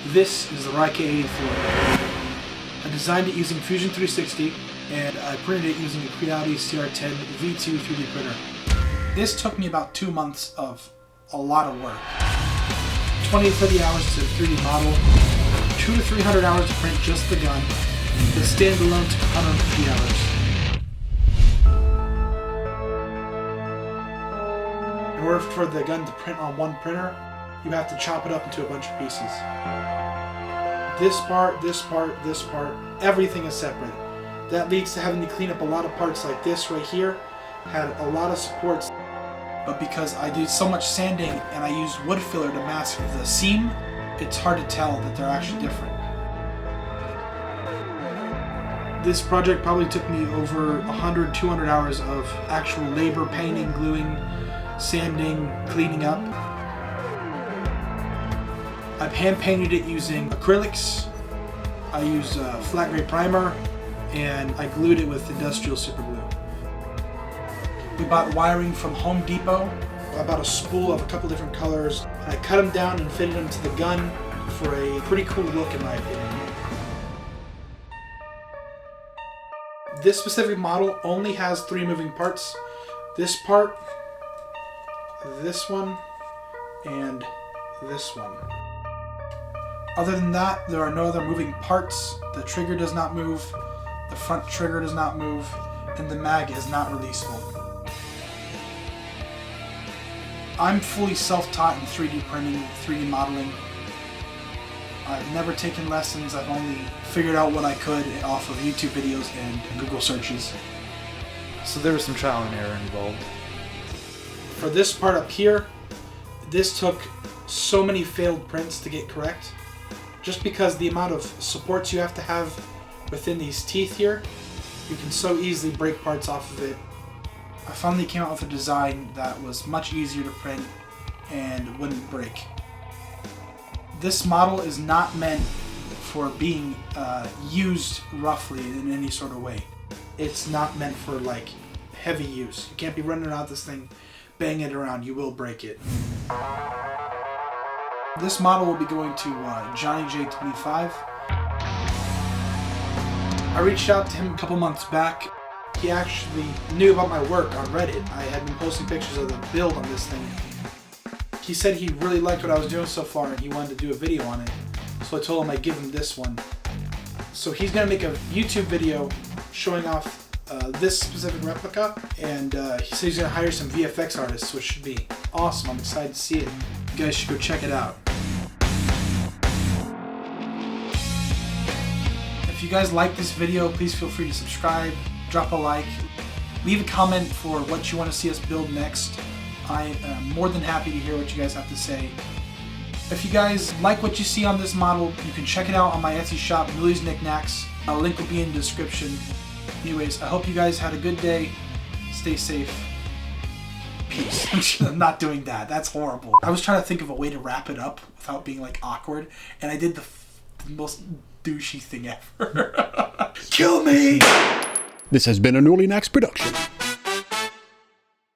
This is the Rai K-84. I designed it using Fusion 360 and I printed it using a Creality CR10 V2 3D printer. This took me about 2 months of a lot of work. 20 to 30 hours to 3D model, 200 to 300 hours to print just the gun. The standalone took 150 hours. In order for the gun to print on one printer, you have to chop it up into a bunch of pieces. This part, this part, this part, everything is separate. That leads to having to clean up a lot of parts like this right here. Had a lot of supports, but because I did so much sanding and I used wood filler to mask the seam, it's hard to tell that they're actually different. This project probably took me over 100, 200 hours of actual labor, painting, gluing, sanding, cleaning up. I've hand painted it using acrylics. I used flat gray primer and I glued it with industrial super glue. We bought wiring from Home Depot. I bought a spool of a couple different colors and I cut them down and fitted them to the gun for a pretty cool look in my opinion. This specific model only has 3 moving parts. This part, this one, and this one. Other than that, there are no other moving parts. The trigger does not move, the front trigger does not move, and the mag is not releasable. I'm fully self-taught in 3D printing, 3D modeling. I've never taken lessons, I've only figured out what I could off of YouTube videos and Google searches. So there was some trial and error involved. For this part up here, this took so many failed prints to get correct. Just because the amount of supports you have to have within these teeth here, you can so easily break parts off of it. I finally came out with a design that was much easier to print and wouldn't break. This model is not meant for being used roughly in any sort of way. It's not meant for like heavy use. You can't be running around this thing, banging it around, you will break it. This model will be going to Johnny J25. I reached out to him a couple months back. He actually knew about my work on Reddit. I had been posting pictures of the build on this thing. He said he really liked what I was doing so far and he wanted to do a video on it. So I told him I'd give him this one. So he's going to make a YouTube video showing off this specific replica, and he said he's going to hire some VFX artists, which should be awesome. I'm excited to see it. You guys should go check it out. If you guys like this video, please feel free to subscribe, drop a like, leave a comment for what you want to see us build next. I am more than happy to hear what you guys have to say. If you guys like what you see on this model, you can check it out on my Etsy shop, Millie's Knickknacks. A link will be in the description. Anyways, I hope you guys had a good day. Stay safe. Peace. I'm not doing that. That's horrible. I was trying to think of a way to wrap it up without being like awkward, and I did the most douchey thing ever. Kill me! This has been an Early Nax production.